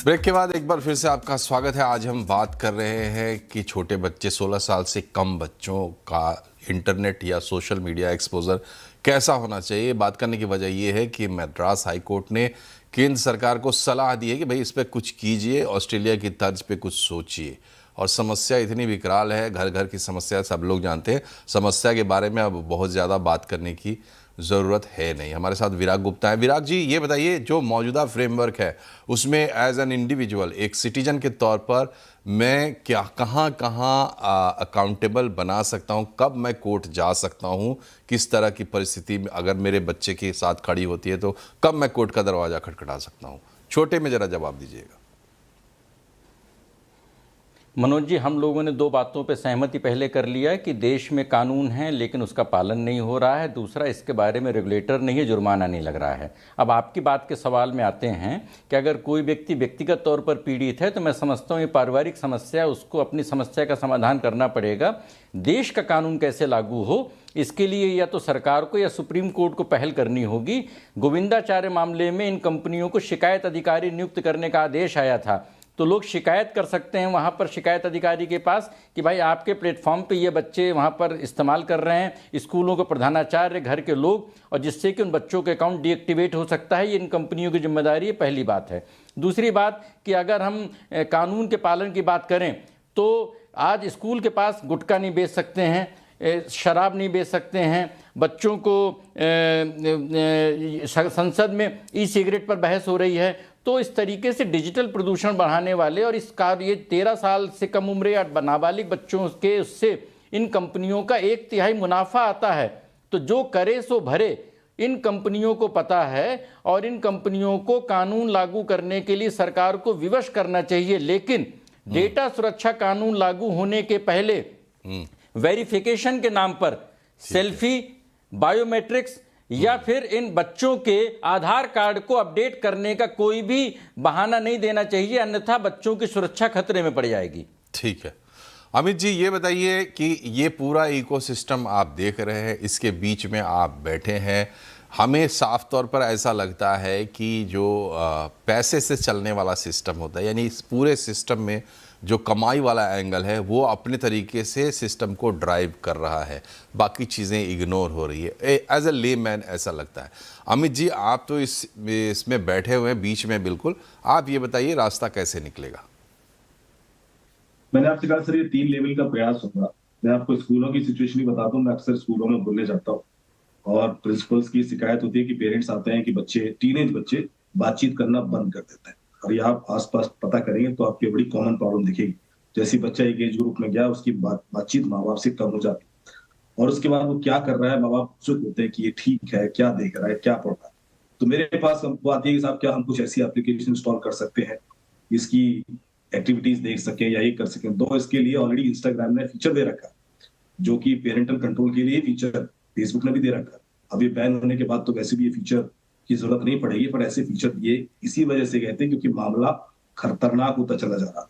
Break के बाद एक बार फिर से आपका स्वागत है। आज हम बात कर रहे हैं कि छोटे बच्चे 16 साल से कम बच्चों का इंटरनेट या सोशल मीडिया एक्सपोजर कैसा होना चाहिए। बात करने की वजह यह है कि मद्रास हाई कोर्ट ने केंद्र सरकार को सलाह दी है कि भाई इस पर कुछ कीजिए, ऑस्ट्रेलिया की तर्ज पे कुछ सोचिए। और समस्या इतनी विकराल है, घर घर की समस्या सब लोग जानते हैं। समस्या के बारे में अब बहुत ज़्यादा बात करने की ज़रूरत है नहीं। हमारे साथ विराग गुप्ता है। विराग जी, ये बताइए, जो मौजूदा फ्रेमवर्क है उसमें एज एन इंडिविजुअल, एक सिटीजन के तौर पर मैं क्या कहाँ कहाँ अकाउंटेबल बना सकता हूँ, कब मैं कोर्ट जा सकता हूँ, किस तरह की परिस्थिति में अगर मेरे बच्चे के साथ खड़ी होती है तो कब मैं कोर्ट का दरवाज़ा खटखटा सकता हूँ? छोटे में ज़रा जवाब दीजिएगा। मनोज जी, हम लोगों ने दो बातों पे सहमति पहले कर लिया है कि देश में कानून है लेकिन उसका पालन नहीं हो रहा है। दूसरा, इसके बारे में रेगुलेटर नहीं है, जुर्माना नहीं लग रहा है। अब आपकी बात के सवाल में आते हैं कि अगर कोई व्यक्ति व्यक्तिगत तौर पर पीड़ित है तो मैं समझता हूँ ये पारिवारिक समस्या, उसको अपनी समस्या का समाधान करना पड़ेगा। देश का कानून कैसे लागू हो, इसके लिए या तो सरकार को या सुप्रीम कोर्ट को पहल करनी होगी। गोविंदाचार्य मामले में इन कंपनियों को शिकायत अधिकारी नियुक्त करने का आदेश आया था, तो लोग शिकायत कर सकते हैं वहाँ पर शिकायत अधिकारी के पास कि भाई आपके प्लेटफॉर्म पे ये बच्चे वहाँ पर इस्तेमाल कर रहे हैं, स्कूलों के प्रधानाचार्य, घर के लोग, और जिससे कि उन बच्चों के अकाउंट डीएक्टिवेट हो सकता है। ये इन कंपनियों की जिम्मेदारी है, पहली बात है। दूसरी बात कि अगर हम कानून के पालन की बात करें तो आज स्कूल के पास गुटखा नहीं बेच सकते हैं, शराब नहीं बेच सकते हैं, बच्चों को संसद में ई सिगरेट पर बहस हो रही है। तो इस तरीके से डिजिटल प्रदूषण बढ़ाने वाले और इस कार्य, ये 13 साल से कम उम्र या नाबालिग बच्चों के उससे इन कंपनियों का 1/3 मुनाफा आता है। तो जो करे सो भरे, इन कंपनियों को पता है और इन कंपनियों को कानून लागू करने के लिए सरकार को विवश करना चाहिए। लेकिन डेटा सुरक्षा कानून लागू होने के पहले वेरिफिकेशन के नाम पर सेल्फी, बायोमेट्रिक्स या फिर इन बच्चों के आधार कार्ड को अपडेट करने का कोई भी बहाना नहीं देना चाहिए, अन्यथा बच्चों की सुरक्षा खतरे में पड़ जाएगी। ठीक है अमित जी, ये बताइए कि ये पूरा इकोसिस्टम आप देख रहे हैं, इसके बीच में आप बैठे हैं। हमें साफ तौर पर ऐसा लगता है कि जो पैसे से चलने वाला सिस्टम होता है, यानी इस पूरे सिस्टम में जो कमाई वाला एंगल है वो अपने तरीके से सिस्टम को ड्राइव कर रहा है, बाकी चीज़ें इग्नोर हो रही है। एज ए ले मैन ऐसा लगता है। अमित जी, आप तो इसमें बैठे हुए हैं बीच में, बिल्कुल, आप ये बताइए रास्ता कैसे निकलेगा? मैंने आपसे कहा सर, ये 3 लेवल का प्रयास होगा। मैं आपको स्कूलों की सिचुएशन ही बता दूं, मैं अक्सर स्कूलों में बोलने जाता हूँ और प्रिंसिपल्स की शिकायत होती है कि पेरेंट्स आते हैं कि टीनेज बच्चे बातचीत करना बंद कर देते हैं। और ये आप आसपास पता करेंगे तो आपको बड़ी कॉमन प्रॉब्लम दिखेगी। जैसे बच्चा एक एज ग्रुप में गया, उसकी बातचीत माँ बाप से कम हो जाती है और उसके बाद वो क्या कर रहा है, माँ बाप उत्सुक होते हैं कि ये ठीक है, क्या देख रहा है, क्या पढ़ रहा है। तो मेरे पास हमको आती है कि साहब क्या हम कुछ ऐसी एप्लीकेशन इंस्टॉल कर सकते हैं, इसकी एक्टिविटीज देख सकें या ये कर सकें। तो इसके लिए ऑलरेडी इंस्टाग्राम ने फीचर दे रखा है, जो कि पेरेंटल कंट्रोल के लिए फीचर फेसबुक ने भी दे रखा है। अब ये बैन होने के बाद तो वैसे भी ये फीचर की जरूरत नहीं पड़ेगी, पर ऐसे फीचर दिए इसी वजह से कहते हैं क्योंकि मामला खतरनाक होता चला जा रहा था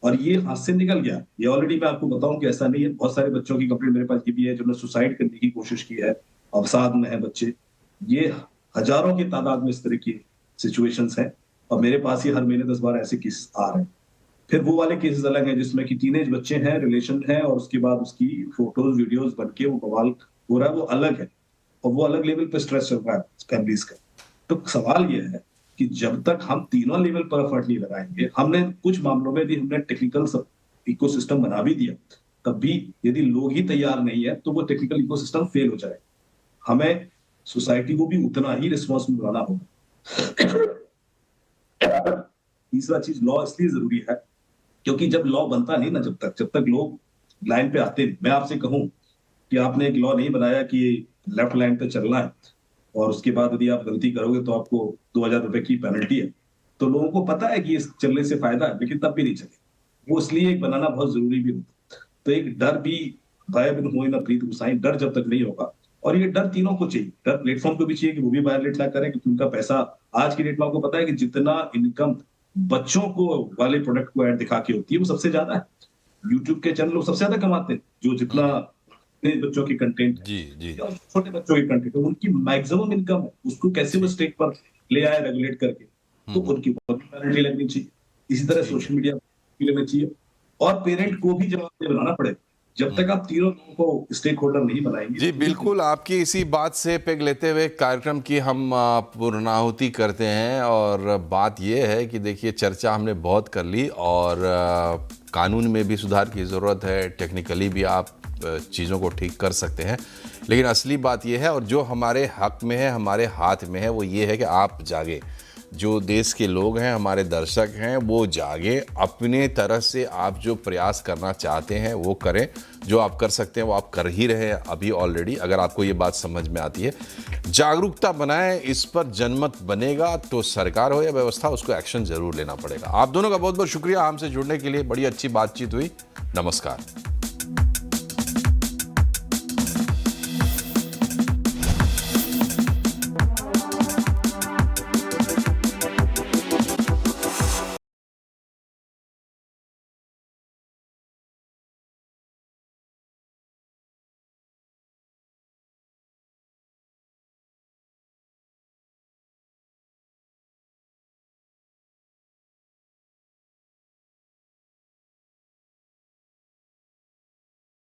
और ये हाथ से निकल गया। ये ऑलरेडी मैं आपको बताऊं कि ऐसा नहीं है। बहुत सारे बच्चों की कंप्लेंट मेरे पास ये भी है जिन्होंने सुसाइड करने की कोशिश की है, अवसाद में है बच्चे। ये हजारों की तादाद में इस तरह की सिचुएशंस हैं और मेरे पास ही हर महीने 10-12 ऐसे केसेस आ रहे हैं। फिर वो वाले केसेस अलग हैं जिसमें कि टीनेज बच्चे हैं, रिलेशन है और उसके बाद उसकी फोटोज वीडियोस बन के वो बवाल हो रहा है, वो अलग है और वो अलग लेवल पे स्ट्रेस चल रहा है फैमिलीज का। तो सवाल ये है कि जब तक हम तीनों लेवल पर एफर्ट नहीं लगाएंगे, हमने कुछ मामलों में भी हमने टेक्निकल इकोसिस्टम बना भी दिया, तब भी यदि लोग ही तैयार नहीं है तो वो टेक्निकल इकोसिस्टम फेल हो जाएगा। हमें सोसाइटी को भी उतना ही रिस्पॉन्सिबल बनाना होगा। तीसरा चीज, लॉ इसलिए जरूरी है क्योंकि जब लॉ बनता नहीं ना, जब तक लोग लाइन पे आते नहीं। मैं आपसे कहूं कि आपने एक लॉ नहीं बनाया कि लेफ्ट लाइन पे चलना है और उसके बाद यदि आप गलती करोगे तो आपको 2000 रुपए की पेनल्टी है, तो लोगों को पता है कि इस चलने से फायदा है, लेकिन तब भी नहीं चले। वो इसलिए एक बनाना बहुत जरूरी भी होता। तो एक डर भी, भय बिन होए न प्रीत गुसाई, डर जब तक नहीं होगा, और ये डर तीनों को चाहिए, डर प्लेटफॉर्म को भी चाहिए कि वो भी वायलेट ना करें, क्योंकि उनका पैसा आज की डेट में आपको पता है कि जितना इनकम बच्चों को वाले प्रोडक्ट को ऐड दिखा के होती है वो सबसे ज्यादा है। यूट्यूब के चैनल लोग सबसे ज्यादा कमाते हैं, जो जितना बच्चों की कंटेंट जी जी, छोटे बच्चों की कंटेंट है, उनकी मैक्सिमम इनकम है, उसको कैसे वो स्टेट पर ले आए रेगुलेट करके, तो उनकी पेनल्टी लगनी चाहिए। इसी तरह सोशल मीडिया लेना चाहिए और पेरेंट को भी जवाबदेह बनाना पड़ेगा। जब तक आप तीनों लोगों को स्टेक होल्डर नहीं बनाएंगे। जी बिल्कुल, आपकी इसी बात से पेग लेते हुए कार्यक्रम की हम पूर्णाहुति करते हैं और बात ये है कि देखिए चर्चा हमने बहुत कर ली और कानून में भी सुधार की ज़रूरत है, टेक्निकली भी आप चीज़ों को ठीक कर सकते हैं, लेकिन असली बात ये है और जो हमारे हक में है, हमारे हाथ में है, वो ये है कि आप जागे। जो देश के लोग हैं, हमारे दर्शक हैं, वो जागे, अपने तरह से आप जो प्रयास करना चाहते हैं वो करें। जो आप कर सकते हैं वो आप कर ही रहे हैं अभी ऑलरेडी, अगर आपको ये बात समझ में आती है। जागरूकता बनाएं, इस पर जनमत बनेगा तो सरकार हो या व्यवस्था, उसको एक्शन जरूर लेना पड़ेगा। आप दोनों का बहुत बहुत शुक्रिया हमसे जुड़ने के लिए, बड़ी अच्छी बातचीत हुई। नमस्कार।